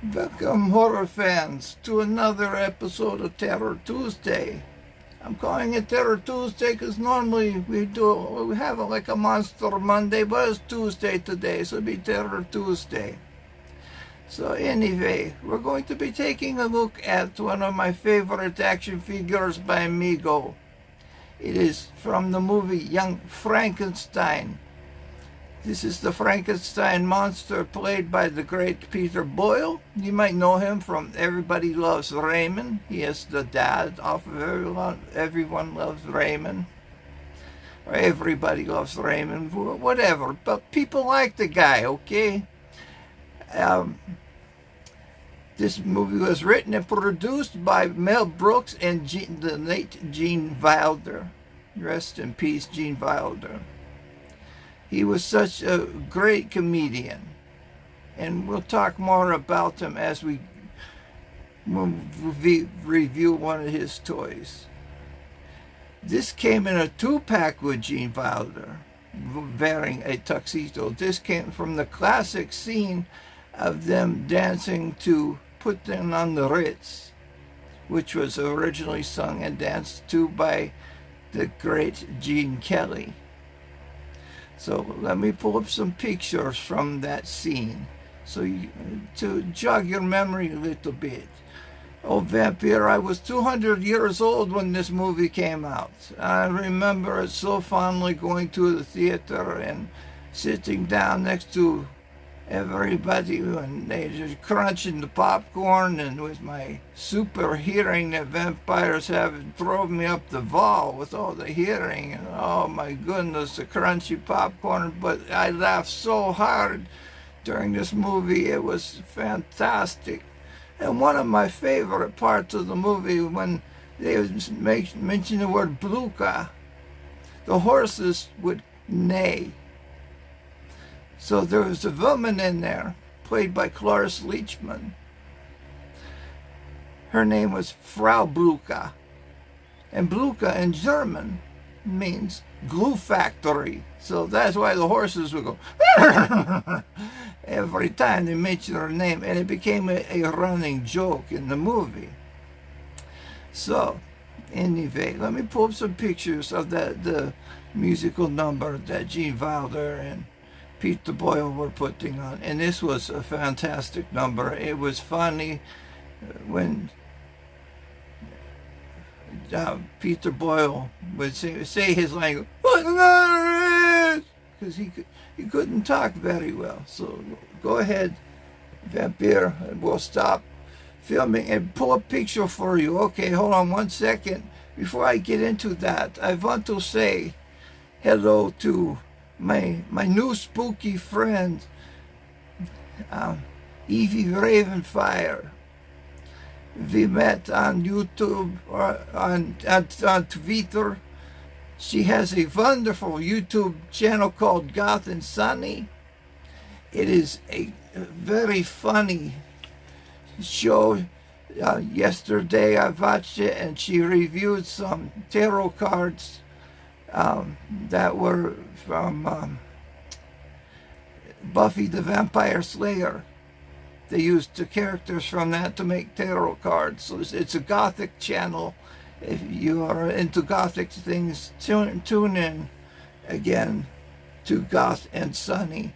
Welcome, horror fans, to another episode of Terror Tuesday. I'm calling it Terror Tuesday because normally we have like a Monster Monday, but it's Tuesday today, so it'll be Terror Tuesday. So anyway, we're going to be taking a look at one of my favorite action figures by Mego. It is from the movie Young Frankenstein. This is the Frankenstein monster played by the great Peter Boyle. You might know him from Everybody Loves Raymond. He is the dad off of Everyone Loves Raymond. Or Everybody Loves Raymond, whatever. But people like the guy, okay? This movie was written and produced by Mel Brooks and the late Gene Wilder. Rest in peace, Gene Wilder. He was such a great comedian, and we'll talk more about him as we review one of his toys. This came in a 2-pack with Gene Wilder, wearing a tuxedo. This came from the classic scene of them dancing to Put Them on the Ritz, which was originally sung and danced to by the great Gene Kelly. So let me pull up some pictures from that scene to jog your memory a little bit. Oh, Vampire, I was 200 years old when this movie came out. I remember it so fondly, going to the theater and sitting down next to everybody when they just crunching the popcorn, and with my super hearing that vampires have, it drove me up the wall with all the hearing, and oh my goodness, the crunchy popcorn. But I laughed so hard during this movie. It was fantastic. And one of my favorite parts of the movie, when they mention the word Bluka, the horses would neigh. So there was a woman in there, played by Cloris Leachman. Her name was Frau Bluka. And Bluka in German means glue factory. So that's why the horses would go every time they mentioned her name. And it became a running joke in the movie. So anyway, let me pull up some pictures of the musical number that Gene Wilder and Peter Boyle were putting on, and this was a fantastic number. It was funny when Peter Boyle would say his line, because he couldn't talk very well. So go ahead, Vampire, and we'll stop filming and pull a picture for you. Okay, hold on one second. Before I get into that, I want to say hello to my new spooky friend, Evie Ravenfire. We met on YouTube or on Twitter. She has a wonderful YouTube channel called Goth and Sunny. It is a very funny show. Yesterday I watched it, and she reviewed some tarot cards that were from Buffy the Vampire Slayer. They used the characters from that to make tarot cards. So it's a gothic channel. If you are into gothic things, tune in again to Goth and Sunny,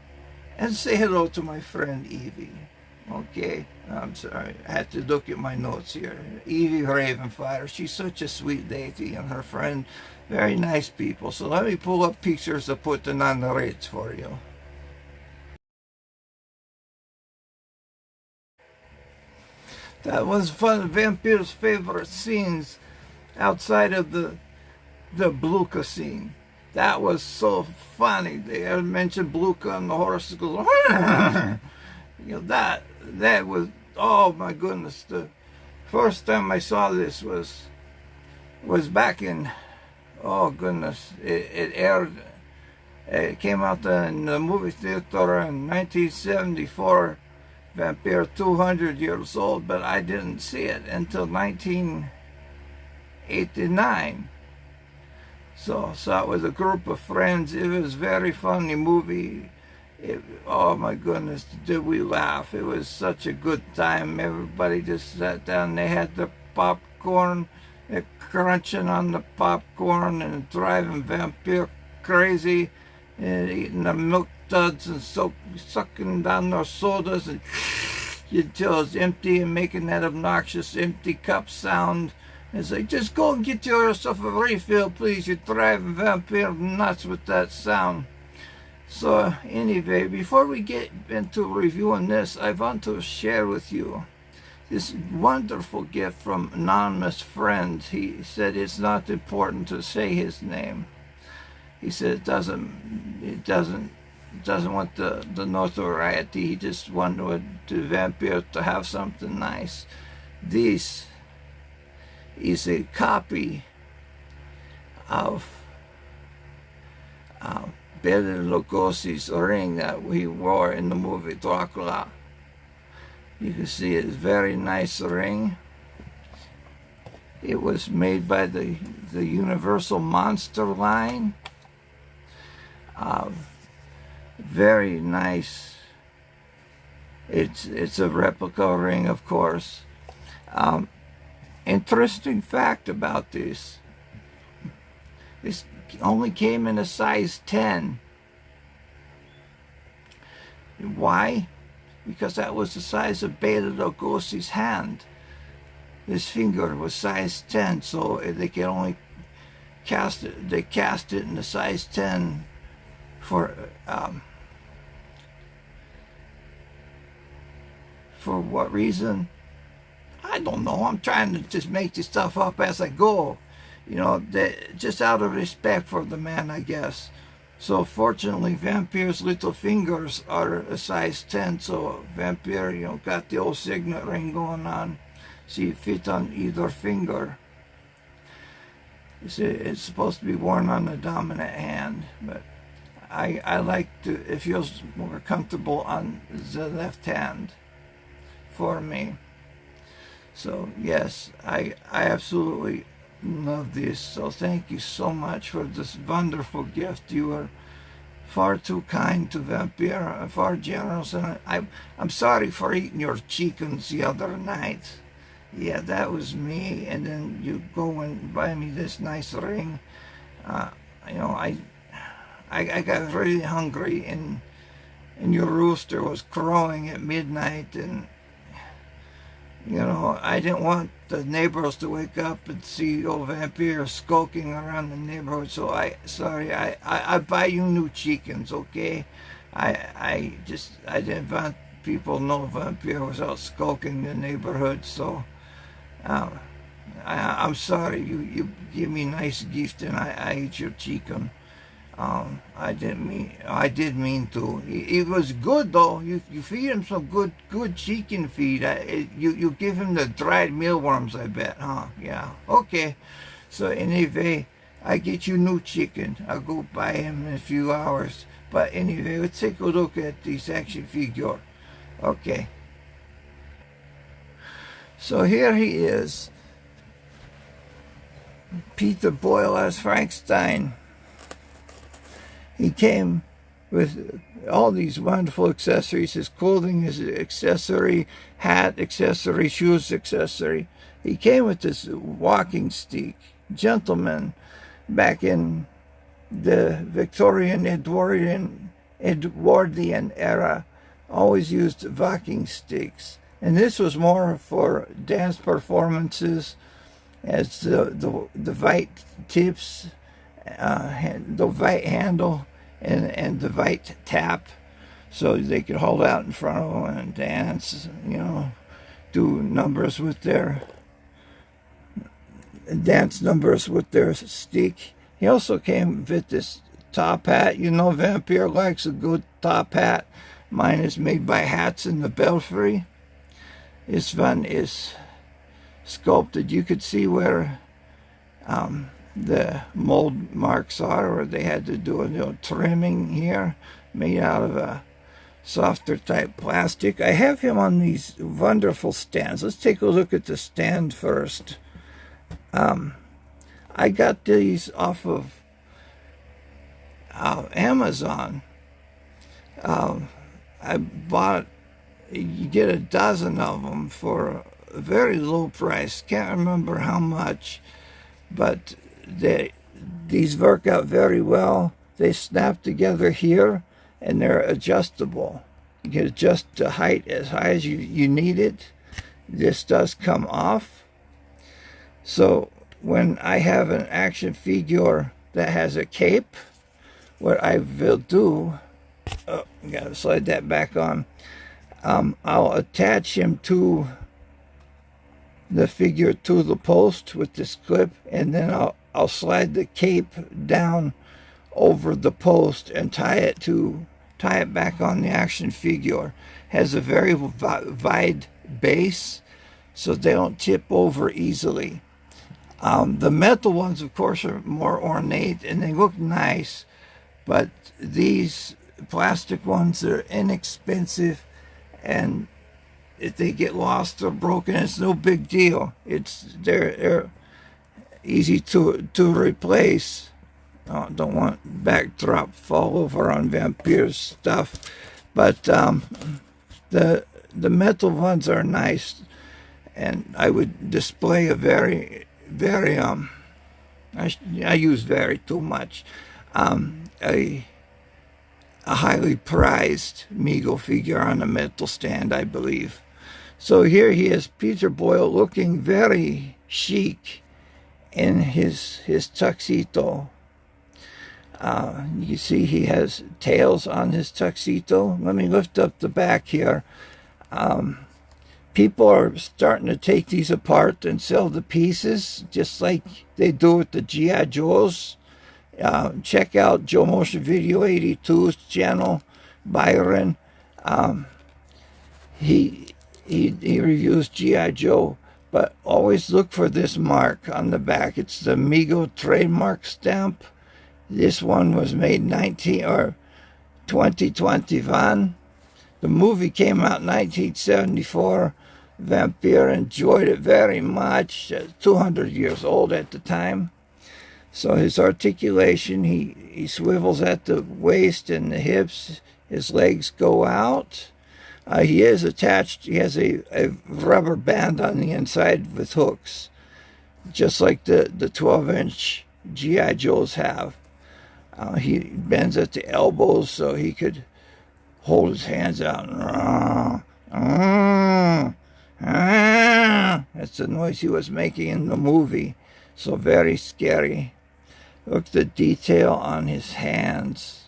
and say hello to my friend Evie. Okay, I'm sorry, I had to look at my notes here. Evie Ravenfire, she's such a sweet lady, and her friend, very nice people. So let me pull up pictures of putting on the Ritz for you. That was one of Vampire's favorite scenes outside of the Bluka scene. That was so funny. They had mentioned Bluka, and the horses go, you know, that was, oh my goodness. The first time I saw this was back in, oh goodness, it aired, it came out in the movie theater in 1974, Vampire 200 years old, but I didn't see it until 1989. So I saw it with a group of friends. It was a very funny movie. Oh my goodness, did we laugh. It was such a good time. Everybody just sat down. They had the popcorn, crunching on the popcorn and driving Vampire crazy, and eating the milk duds and sucking down their sodas and until it's empty and making that obnoxious empty cup sound. It's like, just go and get yourself a refill, please. You're driving Vampire nuts with that sound. So anyway, before we get into reviewing this, I want to share with you this wonderful gift from an anonymous friend. He said it's not important to say his name. He said it doesn't want the notoriety. He just wanted the Vampire to have something nice. This is a copy of Bela Lugosi's ring that he wore in the movie Dracula. You can see it's a very nice ring. It was made by the Universal Monster line. Very nice. It's a replica ring, of course. Interesting fact about this. This only came in a size 10. Why? Because that was the size of Bela Lugosi's hand. His finger was size 10, so they could only cast it. They cast it in the size 10 for what reason? I don't know. I'm trying to just make this stuff up as I go. You know, just out of respect for the man, I guess. So fortunately, Vampire's little fingers are a size 10, so Vampire, you know, got the old signet ring going on. See, it fits on either finger. It's supposed to be worn on the dominant hand, but I like to, it feels more comfortable on the left hand for me. So yes, I absolutely love this. So thank you so much for this wonderful gift. You were far too kind to Vampire, far generous, and I'm sorry for eating your chickens the other night. Yeah, that was me. And then you go and buy me this nice ring. You know, I got really hungry, and your rooster was crowing at midnight, and you know, I didn't want the neighbors to wake up and see old Vampire skulking around the neighborhood. So I buy you new chickens, okay? I didn't want people to know Vampire was out skulking the neighborhood. So I'm sorry. You give me a nice gift and I ate your chicken. I did mean to. It was good though. You feed him some good chicken feed. You give him the dried mealworms, I bet, huh? Yeah. Okay. So anyway, I get you new chicken. I'll go buy him in a few hours. But anyway, let's take a look at this action figure. Okay. So here he is. Peter Boyle as Frankenstein. He came with all these wonderful accessories. His clothing, his accessory, hat accessory, shoes accessory. He came with this walking stick. Gentlemen back in the Victorian, Edwardian era always used walking sticks. And this was more for dance performances, as the white tips, the white handle and the white tap, so they could hold out in front of them and dance, you know, do numbers with their dance numbers with their stick. He also came with this top hat. You know, Vampire likes a good top hat. Mine is made by Hats in the Belfry. This one is sculpted. You could see where the mold marks are, or they had to do a little trimming here, made out of a softer type plastic. I have him on these wonderful stands. Let's take a look at the stand first. I got these off of Amazon. I bought, you get a dozen of them for a very low price. Can't remember how much, but these work out very well. They snap together here, and they're adjustable. You can adjust the height as high as you need it. This does come off. So when I have an action figure that has a cape, what I will do, oh, I gotta slide that back on. I'll attach him to the figure to the post with this clip, and then I'll slide the cape down over the post and tie it back on the action figure. Has a very wide base, so they don't tip over easily. The metal ones, of course, are more ornate and they look nice, but these plastic ones are inexpensive, and if they get lost or broken, it's no big deal. They're easy to replace. Oh, don't want backdrop fall over on Vampir's stuff, but the metal ones are nice, and I would display a very I use very too much, a highly prized Mego figure on a metal stand, I believe. So here he is, Peter Boyle, looking very chic in his tuxedo. You see he has tails on his tuxedo. Let me lift up the back here. People are starting to take these apart and sell the pieces, just like they do with the G.I. Joes. Check out Joe Motion Video 82's channel, Byron. He reviews G.I. Joe, but always look for this mark on the back. It's the Mego trademark stamp. This one was made 2021. The movie came out in 1974. Vampire enjoyed it very much. 200 years old at the time. So his articulation, he swivels at the waist and the hips. His legs go out. He is attached. He has a rubber band on the inside with hooks, just like the 12-inch G.I. Joes have. He bends at the elbows so he could hold his hands out. That's the noise he was making in the movie. So very scary. Look at the detail on his hands.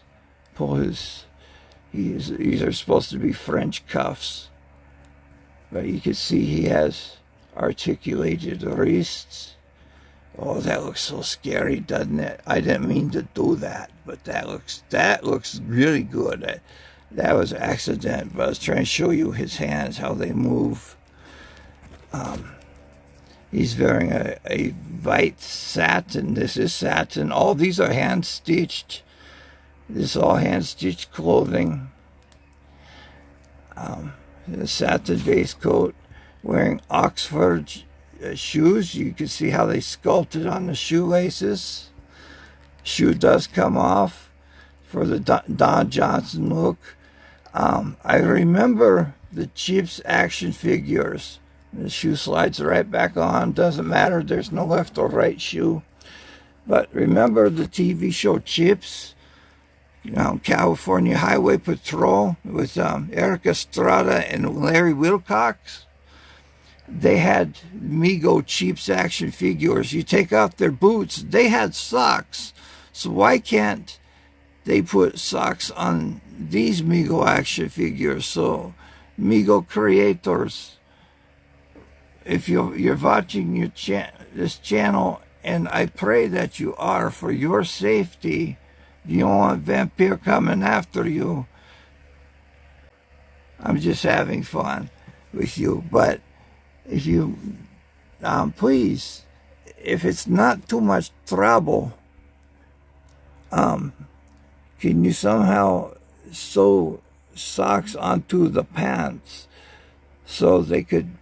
These are supposed to be French cuffs. But you can see he has articulated wrists. Oh, that looks so scary, doesn't it? I didn't mean to do that, but that looks really good. That was an accident, but I was trying to show you his hands, how they move. He's wearing a white satin. This is satin. All these are hand-stitched. This is all hand-stitched clothing. The satin waistcoat, wearing Oxford shoes. You can see how they sculpted on the shoelaces. Shoe does come off for the Don Johnson look. I remember the Chips action figures. The shoe slides right back on. Doesn't matter. There's no left or right shoe. But remember the TV show Chips? California Highway Patrol with Eric Estrada and Larry Wilcox. They had Mego Chips action figures. You take off their boots. They had socks. So why can't they put socks on these Mego action figures? So Mego creators, if you're watching this channel, and I pray that you are for your safety, you don't want Vampire coming after you. I'm just having fun with you, but if you, please, if it's not too much trouble, can you somehow sew socks onto the pants so they could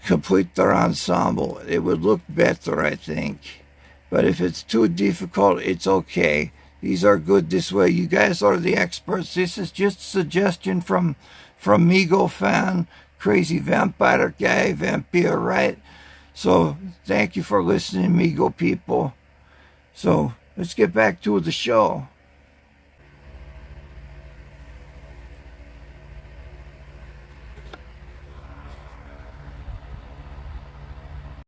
complete their ensemble? It would look better, I think. But if it's too difficult, it's okay. These are good this way. You guys are the experts. This is just a suggestion from Migo fan, crazy vampire guy, vampire, right? So thank you for listening, Migo people. So let's get back to the show.